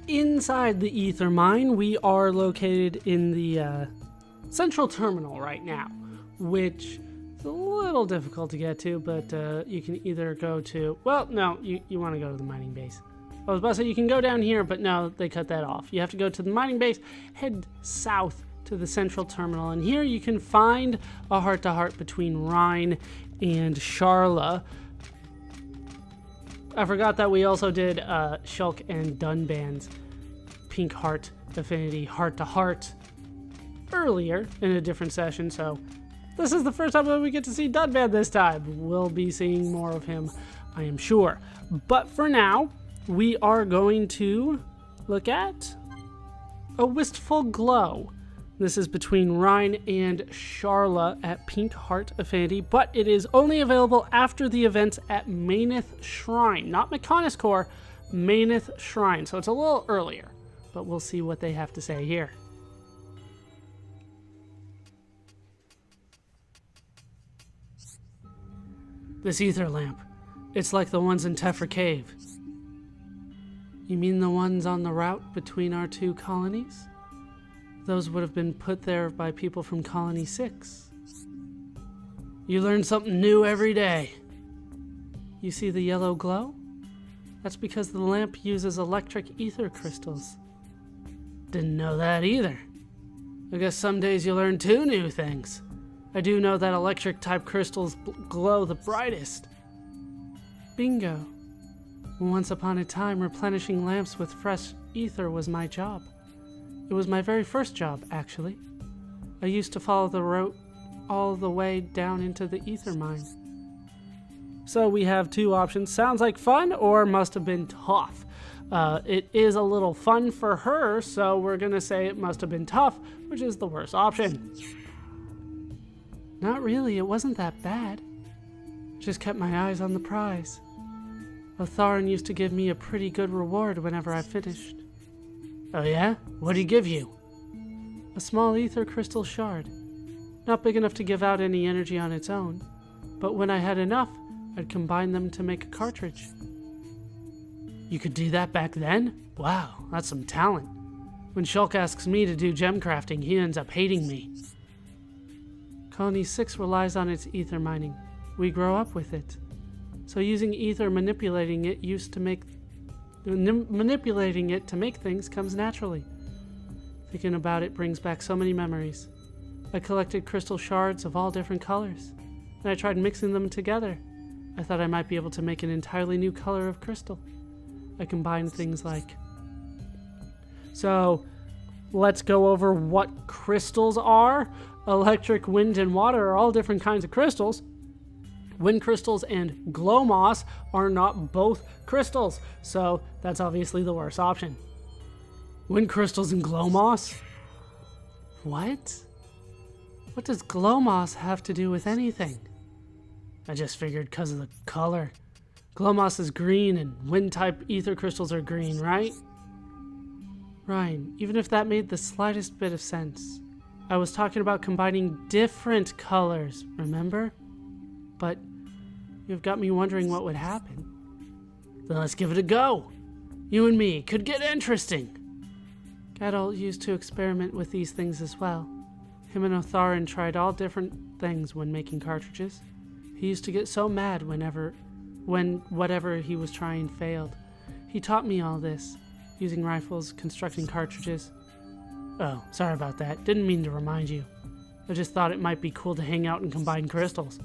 inside the ether mine. We are located in the central terminal right now, which is a little difficult to get to, but you can either go to, well, no, you want to go to the mining base. I was about to say you can go down here, but no, they cut that off. You have to go to the mining base, head south to the central terminal, and here you can find a heart-to-heart between Reyn and Sharla. I forgot that we also did Shulk and Dunban's Pink Heart Affinity heart-to-heart earlier in a different session, so this is the first time that we get to see Dunban this time. We'll be seeing more of him, I am sure. But for now, we are going to look at a Wistful Glow. This is between Reyn and Sharla at Pink Heart Affinity, but it is only available after the events at Maineth Shrine. Not Mechonis Core, Maineth Shrine. So it's a little earlier, but we'll see what they have to say here. This ether lamp, it's like the ones in Tephra Cave. You mean the ones on the route between our two colonies? Those would have been put there by people from Colony 6. You learn something new every day. You see the yellow glow? That's because the lamp uses electric ether crystals. Didn't know that either. I guess some days you learn 2 new things. I do know that electric type crystals glow the brightest. Bingo. Once upon a time, replenishing lamps with fresh ether was my job. It was my very first job, actually. I used to follow the route all the way down into the ether mine. So we have 2 options. Sounds like fun or must have been tough. It is a little fun for her, so we're going to say it must have been tough, which is the worst option. Not really, it wasn't that bad. Just kept my eyes on the prize. Otharan used to give me a pretty good reward whenever I finished. Oh yeah? What did he give you? A small ether crystal shard. Not big enough to give out any energy on its own, but when I had enough, I'd combine them to make a cartridge. You could do that back then? Wow, that's some talent. When Shulk asks me to do gem crafting, he ends up hating me. Colony 6 relies on its ether mining. We grow up with it. So using ether, manipulating it to make things comes naturally. Thinking about it brings back so many memories. I collected crystal shards of all different colors, and I tried mixing them together. I thought I might be able to make an entirely new color of crystal. I combined things like... So, let's go over what crystals are. Electric, wind, and water are all different kinds of crystals. Wind crystals and glow moss are not both crystals, so that's obviously the worst option. Wind crystals and glow moss? What? What does glow moss have to do with anything? I just figured because of the color. Glow moss is green and wind type ether crystals are green, right? Reyn, even if that made the slightest bit of sense. I was talking about combining different colors, remember? But you've got me wondering what would happen. Then let's give it a go. You and me could get interesting. Gadol used to experiment with these things as well. Him and Otharan tried all different things when making cartridges. He used to get so mad when whatever he was trying failed. He taught me all this, using rifles, constructing cartridges. Oh, sorry about that. Didn't mean to remind you. I just thought it might be cool to hang out and combine crystals.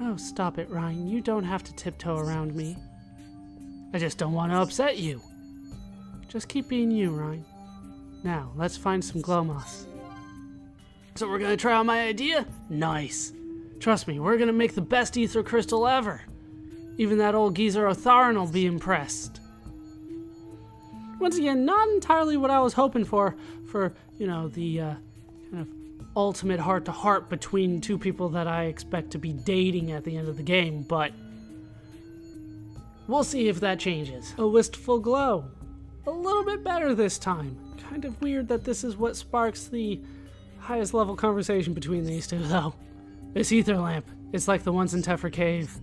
Oh, stop it, Reyn. You don't have to tiptoe around me. I just don't want to upset you. Just keep being you, Reyn. Now, let's find some glow moss. So we're gonna try out my idea? Nice. Trust me, we're gonna make the best ether crystal ever. Even that old geezer Otharan will be impressed. Once again, not entirely what I was hoping for, you know, the kind of ultimate heart-to-heart between 2 people that I expect to be dating at the end of the game, but we'll see if that changes. A Wistful Glow. A little bit better this time. Kind of weird that this is what sparks the highest level conversation between these 2, though. This ether lamp, it's like the ones in Tephra Cave.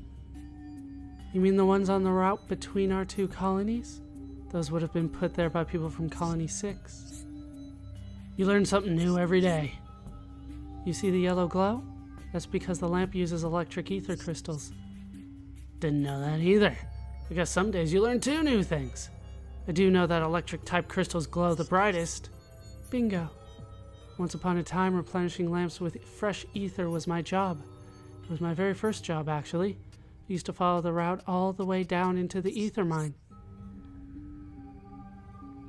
You mean the ones on the route between our 2 colonies? Those would have been put there by people from Colony 6. You learn something new every day. You see the yellow glow? That's because the lamp uses electric ether crystals. Didn't know that either. I guess some days you learn 2 new things. I do know that electric type crystals glow the brightest. Bingo. Once upon a time, replenishing lamps with fresh ether was my job. It was my very first job, actually. I used to follow the route all the way down into the ether mine.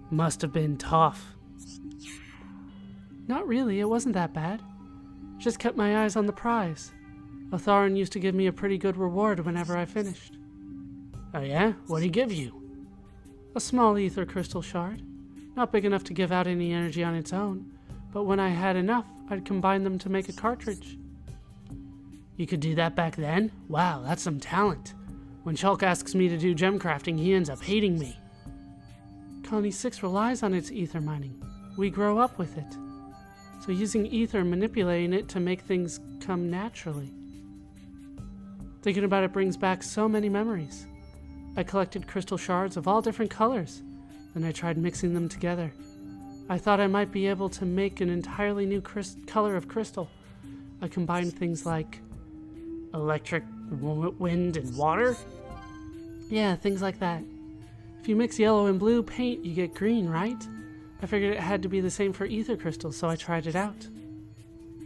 Must have been tough. Not really, it wasn't that bad. Just kept my eyes on the prize. Otharan used to give me a pretty good reward whenever I finished. Oh yeah? What'd he give you? A small ether crystal shard. Not big enough to give out any energy on its own, but when I had enough, I'd combine them to make a cartridge. You could do that back then? Wow, that's some talent. When Shulk asks me to do gem crafting, he ends up hating me. Colony 6 relies on its ether mining. We grow up with it. So using ether and manipulating it to make things come naturally. Thinking about it brings back so many memories. I collected crystal shards of all different colors, then I tried mixing them together. I thought I might be able to make an entirely new color of crystal. I combined things like electric, wind, and water. Yeah, things like that. If you mix yellow and blue paint, you get green, right? I figured it had to be the same for ether crystals, so I tried it out.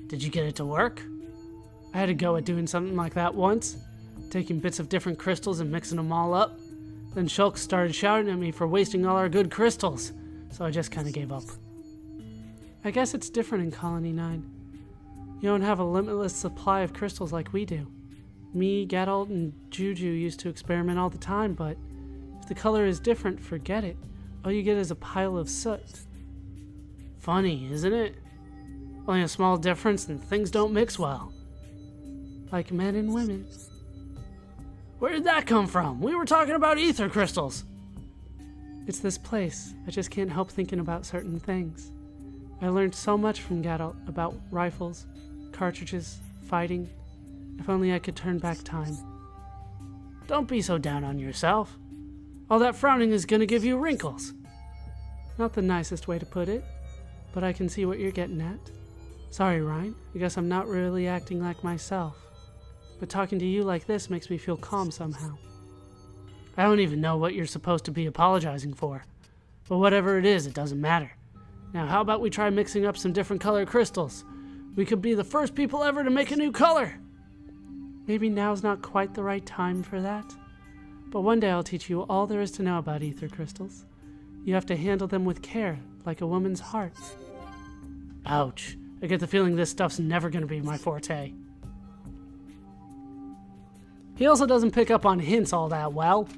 Did you get it to work? I had a go at doing something like that once, taking bits of different crystals and mixing them all up. Then Shulk started shouting at me for wasting all our good crystals, so I just kind of gave up. I guess it's different in Colony 9. You don't have a limitless supply of crystals like we do. Me, Geralt, and Juju used to experiment all the time, but if the color is different, forget it. All you get is a pile of soot. Funny, isn't it? Only a small difference and things don't mix well. Like men and women. Where did that come from? We were talking about ether crystals. It's this place. I just can't help thinking about certain things. I learned so much from Geralt about rifles, cartridges, fighting. If only I could turn back time. Don't be so down on yourself. All that frowning is gonna give you wrinkles. Not the nicest way to put it, but I can see what you're getting at. Sorry, Reyn. I guess I'm not really acting like myself. But talking to you like this makes me feel calm somehow. I don't even know what you're supposed to be apologizing for. But whatever it is, it doesn't matter. Now how about we try mixing up some different color crystals? We could be the first people ever to make a new color! Maybe now's not quite the right time for that. But one day I'll teach you all there is to know about ether crystals. You have to handle them with care, like a woman's heart. Ouch. I get the feeling this stuff's never gonna be my forte. He also doesn't pick up on hints all that well.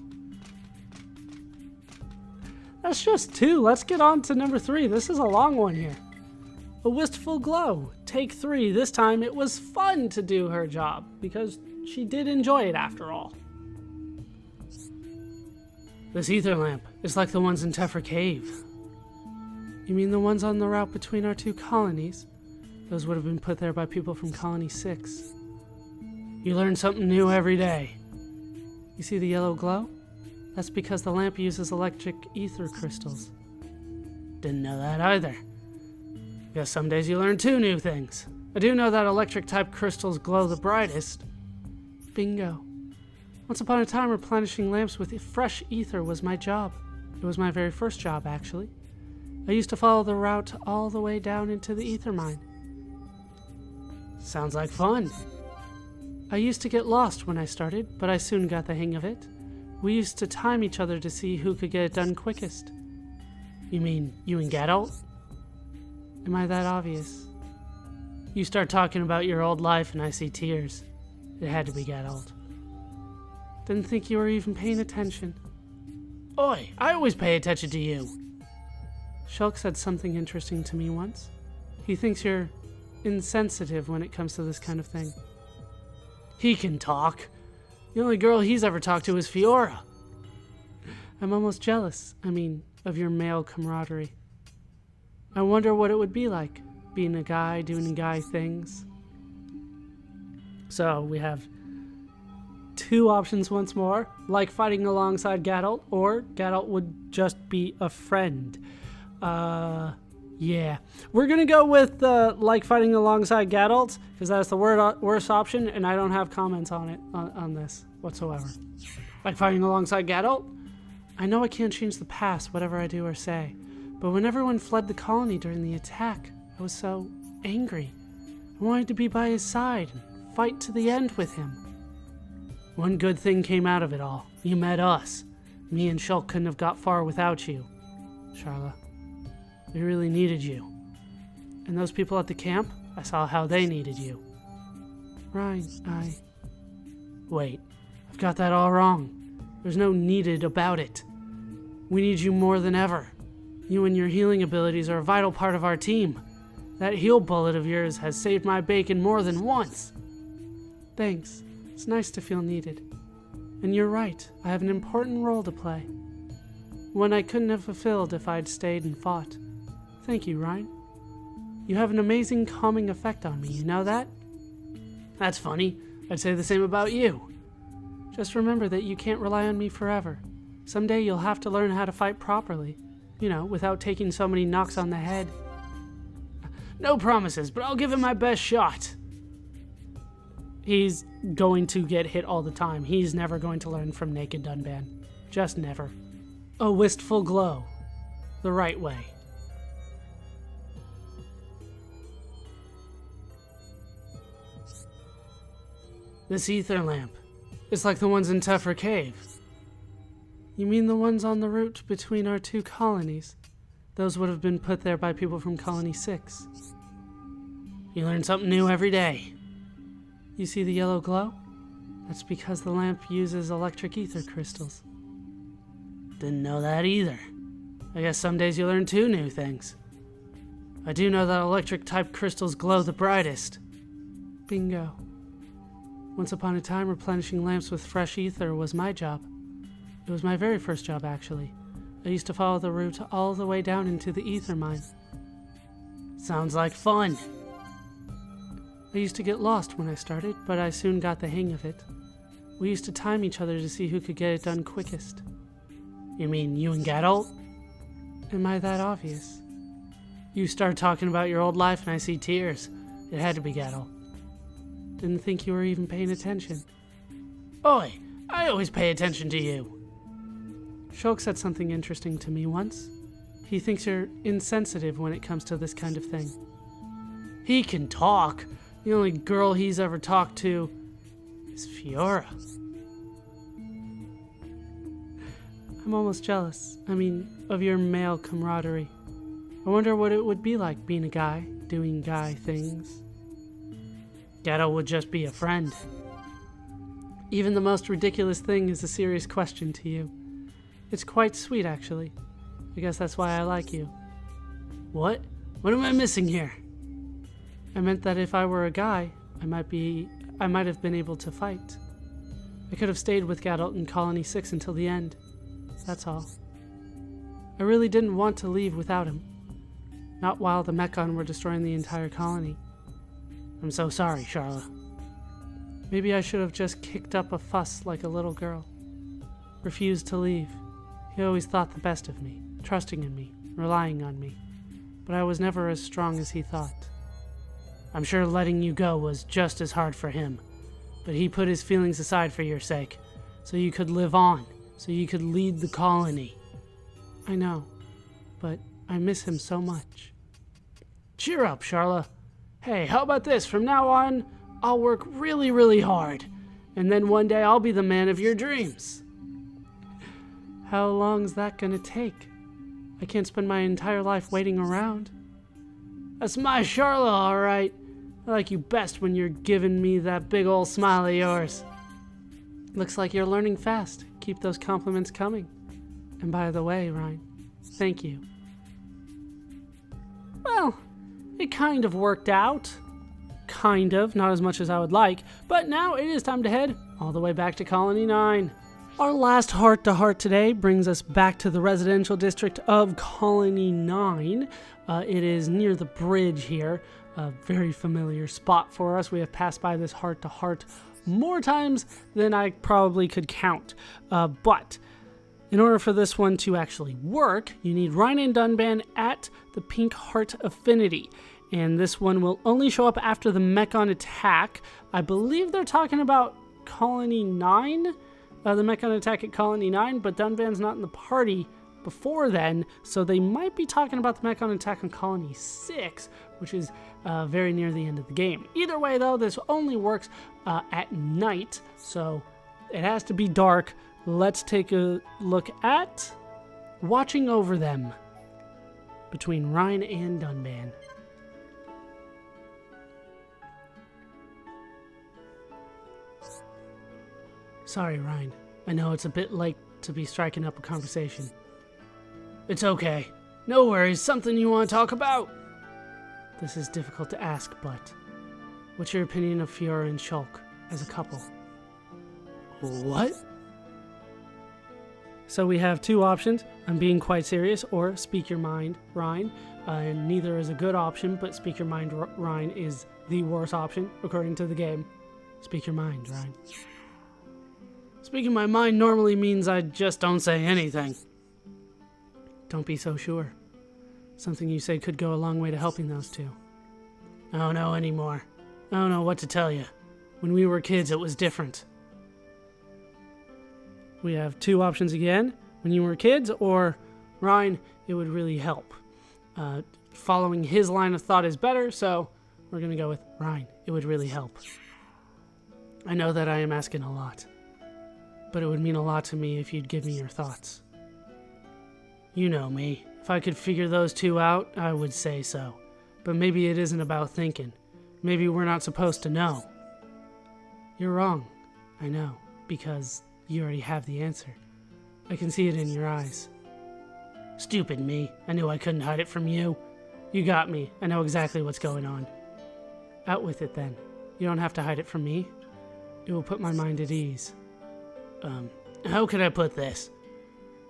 That's just 2. Let's get on to number 3. This is a long one here. A wistful glow. Take 3. This time it was fun to do her job, because she did enjoy it after all. This ether lamp is like the ones in Tephra Cave. You mean the ones on the route between our 2 colonies? Those would have been put there by people from Colony 6. You learn something new every day. You see the yellow glow? That's because the lamp uses electric ether crystals. Didn't know that either. Guess some days you learn 2 new things. I do know that electric type crystals glow the brightest. Bingo. Once upon a time, replenishing lamps with fresh ether was my job. It was my very first job, actually. I used to follow the route all the way down into the ether mine. Sounds like fun. I used to get lost when I started, but I soon got the hang of it. We used to time each other to see who could get it done quickest. You mean you and Geralt? Am I that obvious? You start talking about your old life and I see tears. It had to be Geralt. Didn't think you were even paying attention. Oi, I always pay attention to you. Shulk said something interesting to me once. He thinks you're insensitive when it comes to this kind of thing. He can talk. The only girl he's ever talked to is Fiora. I'm almost jealous, of your male camaraderie. I wonder what it would be like, being a guy doing guy things. So we have 2 options once more, like fighting alongside Geralt, or Geralt would just be a friend. Yeah. We're gonna go with like fighting alongside Gadolts, because that's the worst option, and I don't have comments on it on this whatsoever. Like fighting alongside Gadolt? I know I can't change the past, whatever I do or say, but when everyone fled the colony during the attack, I was so angry. I wanted to be by his side and fight to the end with him. One good thing came out of it all. You met us. Me and Shulk couldn't have got far without you, Sharla. We really needed you. And those people at the camp, I saw how they needed you. Reyn, Wait, I've got that all wrong. There's no needed about it. We need you more than ever. You and your healing abilities are a vital part of our team. That heal bullet of yours has saved my bacon more than once. Thanks. It's nice to feel needed. And you're right, I have an important role to play. One I couldn't have fulfilled if I'd stayed and fought. Thank you, Reyn. You have an amazing calming effect on me, you know that? That's funny. I'd say the same about you. Just remember that you can't rely on me forever. Someday you'll have to learn how to fight properly. You know, without taking so many knocks on the head. No promises, but I'll give it my best shot. He's going to get hit all the time. He's never going to learn from Naked Dunban. Just never. A wistful glow. The right way. This ether lamp. It's like the ones in Tephra Cave. You mean the ones on the route between our two colonies? Those would have been put there by people from Colony 6. You learn something new every day. You see the yellow glow? That's because the lamp uses electric ether crystals. Didn't know that either. I guess some days you learn 2 new things. I do know that electric type crystals glow the brightest. Bingo. Once upon a time, replenishing lamps with fresh ether was my job. It was my very first job, actually. I used to follow the route all the way down into the ether mine. Sounds like fun. I used to get lost when I started, but I soon got the hang of it. We used to time each other to see who could get it done quickest. You mean you and Gadolt? Am I that obvious? You start talking about your old life and I see tears. It had to be Gadolt. Didn't think you were even paying attention. Oi, I always pay attention to you. Shulk said something interesting to me once. He thinks you're insensitive when it comes to this kind of thing. He can talk. The only girl he's ever talked to is Fiora. I'm almost jealous. Of your male camaraderie. I wonder what it would be like being a guy, doing guy things. Gato would just be a friend. Even the most ridiculous thing is a serious question to you. It's quite sweet, actually. I guess that's why I like you. What? What am I missing here? I meant that if I were a guy, I might have been able to fight. I could have stayed with Gadolt in Colony 6 until the end. That's all. I really didn't want to leave without him. Not while the Mechon were destroying the entire colony. I'm so sorry, Sharla. Maybe I should have just kicked up a fuss like a little girl. Refused to leave. He always thought the best of me, trusting in me, relying on me. But I was never as strong as he thought. I'm sure letting you go was just as hard for him. But he put his feelings aside for your sake, so you could live on, so you could lead the colony. I know, but I miss him so much. Cheer up, Sharla. Hey, how about this? From now on, I'll work really, really hard. And then one day I'll be the man of your dreams. How long's that gonna take? I can't spend my entire life waiting around. That's my Sharla, all right. I like you best when you're giving me that big old smile of yours. Looks like you're learning fast. Keep those compliments coming. And by the way, Reyn, thank you. Well, it kind of worked out. Kind of, not as much as I would like, but now it is time to head all the way back to Colony 9. Our last heart-to-heart today brings us back to the residential district of Colony 9. It is near the bridge here, a very familiar spot for us. We have passed by this heart-to-heart more times than I probably could count. But In order for this one to actually work, you need Reyn and Dunban at the Pink Heart Affinity. And this one will only show up after the Mechon attack. I believe they're talking about Colony 9, the Mechon attack at Colony 9, but Dunban's not in the party before then, so they might be talking about the Mechon attack on Colony 6, which is very near the end of the game. Either way, though, this only works at night, so it has to be dark. Let's take a look at watching over them between Reyn and Dunban. Sorry, Reyn. I know it's a bit late to be striking up a conversation. It's okay. No worries. Something you want to talk about? This is difficult to ask, but what's your opinion of Fiora and Shulk as a couple? What? So we have two options. I'm being quite serious, or speak your mind, Reyn. And neither is a good option, but speak your mind, Reyn, is the worst option, according to the game. Speak your mind, Reyn. Speaking my mind normally means I just don't say anything. Don't be so sure. Something you say could go a long way to helping those two. I don't know anymore. I don't know what to tell you. When we were kids, it was different. We have two options again. When you were kids, or Reyn, it would really help. Following his line of thought is better, so we're going to go with Reyn. It would really help. I know that I am asking a lot, but it would mean a lot to me if you'd give me your thoughts. You know me. If I could figure those two out, I would say so. But maybe it isn't about thinking. Maybe we're not supposed to know. You're wrong. I know, because you already have the answer. I can see it in your eyes. Stupid me. I knew I couldn't hide it from you. You got me. I know exactly what's going on. Out with it then. You don't have to hide it from me. It will put my mind at ease. How could I put this?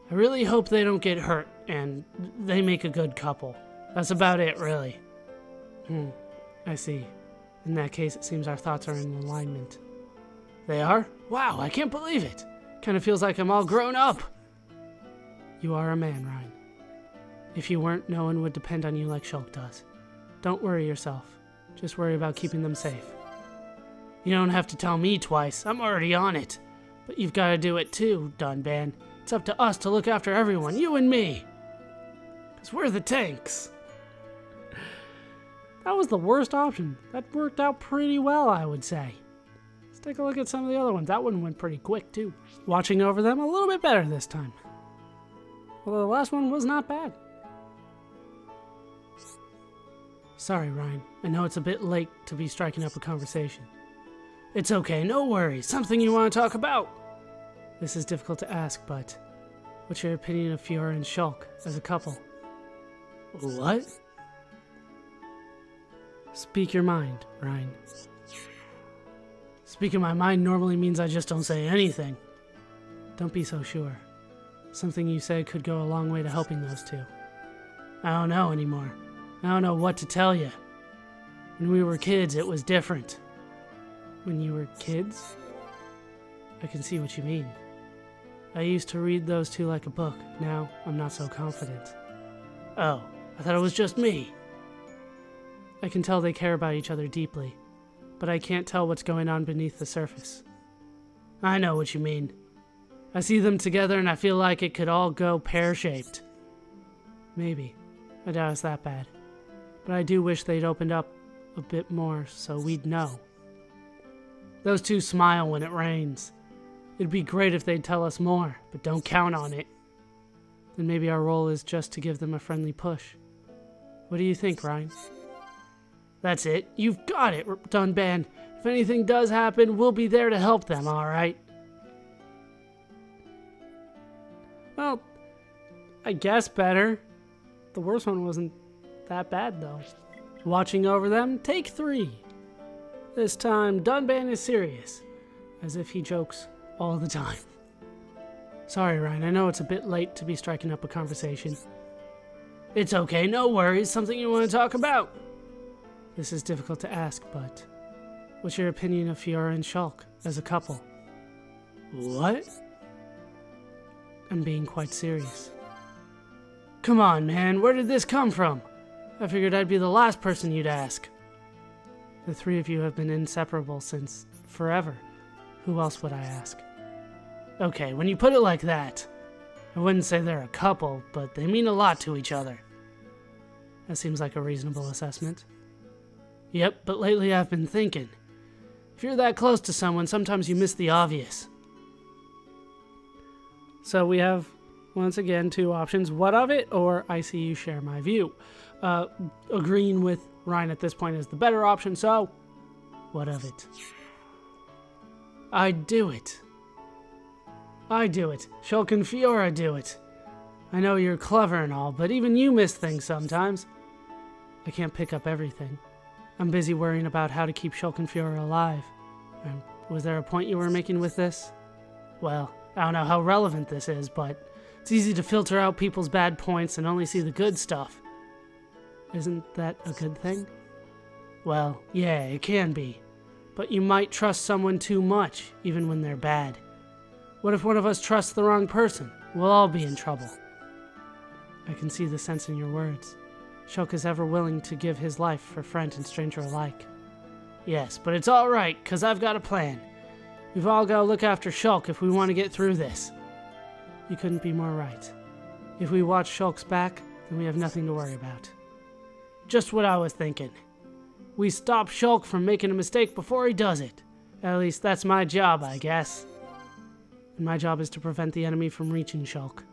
I really hope they don't get hurt, and they make a good couple. That's about it, really. I see. In that case, it seems our thoughts are in alignment. They are? Wow, I can't believe it. Kind of feels like I'm all grown up. You are a man, Reyn. If you weren't, no one would depend on you like Shulk does. Don't worry yourself. Just worry about keeping them safe. You don't have to tell me twice. I'm already on it. But you've got to do it too, Dunban. It's up to us to look after everyone, you and me. Because we're the tanks. That was the worst option. That worked out pretty well, I would say. Let's take a look at some of the other ones. That one went pretty quick, too. Watching over them a little bit better this time. Although the last one was not bad. Sorry, Reyn. I know it's a bit late to be striking up a conversation. It's okay, no worries. Something you want to talk about? This is difficult to ask, but what's your opinion of Fiora and Shulk as a couple? What? Speak your mind, Reyn. Speaking my mind normally means I just don't say anything. Don't be so sure. Something you say could go a long way to helping those two. I don't know anymore. I don't know what to tell you. When we were kids, it was different. When you were kids? I can see what you mean. I used to read those two like a book. Now, I'm not so confident. Oh, I thought it was just me. I can tell they care about each other deeply, but I can't tell what's going on beneath the surface. I know what you mean. I see them together and I feel like it could all go pear-shaped. Maybe. I doubt it's that bad. But I do wish they'd opened up a bit more so we'd know. Those two smile when it rains. It'd be great if they'd tell us more, but don't count on it. Then maybe our role is just to give them a friendly push. What do you think, Reyn? That's it. You've got it, Dunban. If anything does happen, we'll be there to help them, alright? Well, I guess better. The worst one wasn't that bad, though. Watching over them, take 3. This time, Dunban is serious, as if he jokes all the time. Sorry, Reyn, I know it's a bit late to be striking up a conversation. It's okay, no worries. Something you want to talk about? This is difficult to ask, but what's your opinion of Fiora and Shulk as a couple? What? I'm being quite serious. Come on, man, where did this come from? I figured I'd be the last person you'd ask. The three of you have been inseparable since forever. Who else would I ask? Okay, when you put it like that, I wouldn't say they're a couple, but they mean a lot to each other. That seems like a reasonable assessment. Yep, but lately I've been thinking. If you're that close to someone, sometimes you miss the obvious. So we have, once again, two options. What of it, or I see you share my view. Agreeing with Reyn at this point is the better option, so what of it? I do it. Shulk and Fiora do it. I know you're clever and all, but even you miss things sometimes. I can't pick up everything. I'm busy worrying about how to keep Shulk and Fiora alive. Was there a point you were making with this? Well, I don't know how relevant this is, but it's easy to filter out people's bad points and only see the good stuff. Isn't that a good thing? Well, yeah, it can be. But you might trust someone too much, even when they're bad. What if one of us trusts the wrong person? We'll all be in trouble. I can see the sense in your words. Shulk is ever willing to give his life for friend and stranger alike. Yes, but it's all right, 'cause I've got a plan. We've all got to look after Shulk if we want to get through this. You couldn't be more right. If we watch Shulk's back, then we have nothing to worry about. Just what I was thinking. We stop Shulk from making a mistake before he does it. At least that's my job, I guess. And my job is to prevent the enemy from reaching Shulk.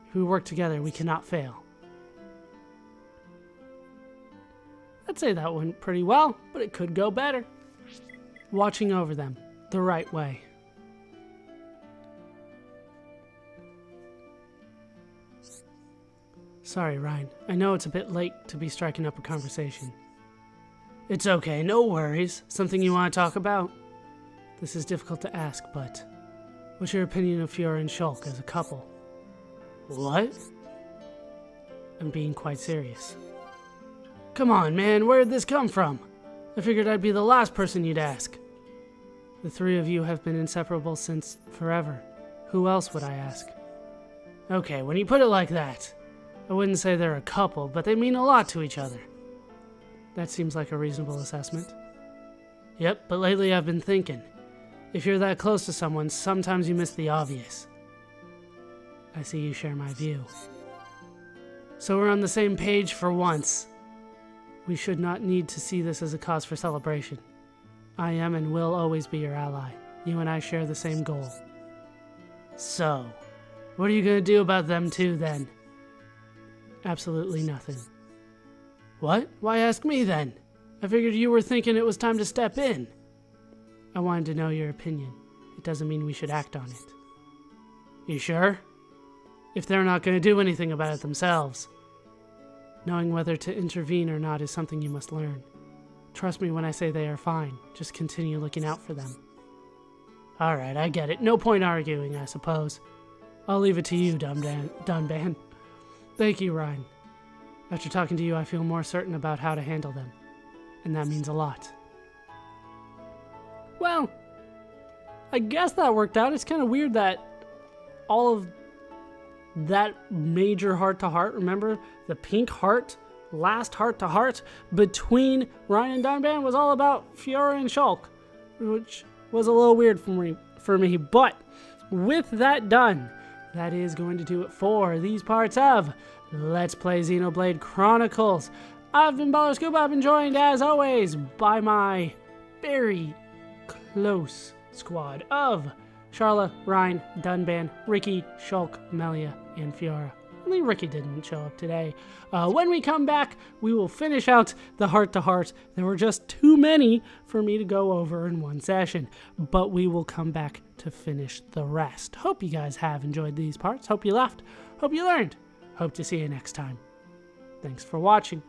If we work together, we cannot fail. I'd say that went pretty well, but it could go better. Watching over them the right way. Sorry, Reyn. I know it's a bit late to be striking up a conversation. It's okay, no worries. Something you want to talk about? This is difficult to ask, but what's your opinion of Fiora and Shulk as a couple? What? I'm being quite serious. Come on, man, where did this come from? I figured I'd be the last person you'd ask. The three of you have been inseparable since forever. Who else would I ask? Okay, when you put it like that, I wouldn't say they're a couple, but they mean a lot to each other. That seems like a reasonable assessment. Yep, but lately I've been thinking. If you're that close to someone, sometimes you miss the obvious. I see you share my view. So we're on the same page for once. We should not need to see this as a cause for celebration. I am and will always be your ally. You and I share the same goal. So, what are you going to do about them two then? Absolutely nothing. What? Why ask me then? I figured you were thinking it was time to step in. I wanted to know your opinion. It doesn't mean we should act on it. You sure? If they're not going to do anything about it themselves. Knowing whether to intervene or not is something you must learn. Trust me when I say they are fine. Just continue looking out for them. Alright, I get it. No point arguing, I suppose. I'll leave it to you, Dunban. Thank you, Reyn. After talking to you, I feel more certain about how to handle them. And that means a lot. Well, I guess that worked out. It's kind of weird that all of that major heart-to-heart, remember? The pink heart, last heart-to-heart between Reyn and Dunban was all about Fiora and Shulk, which was a little weird for me. But with that done, that is going to do it for these parts of Let's Play Xenoblade Chronicles. I've been ballerscuba. I've been joined, as always, by my very close squad of Sharla, Reyn, Dunban, Ricky, Shulk, Melia, and Fiora. Only Ricky didn't show up today. When we come back, we will finish out the heart-to-heart. There were just too many for me to go over in one session, but we will come back to finish the rest. Hope you guys have enjoyed these parts. Hope you laughed. Hope you learned. Hope to see you next time. Thanks for watching.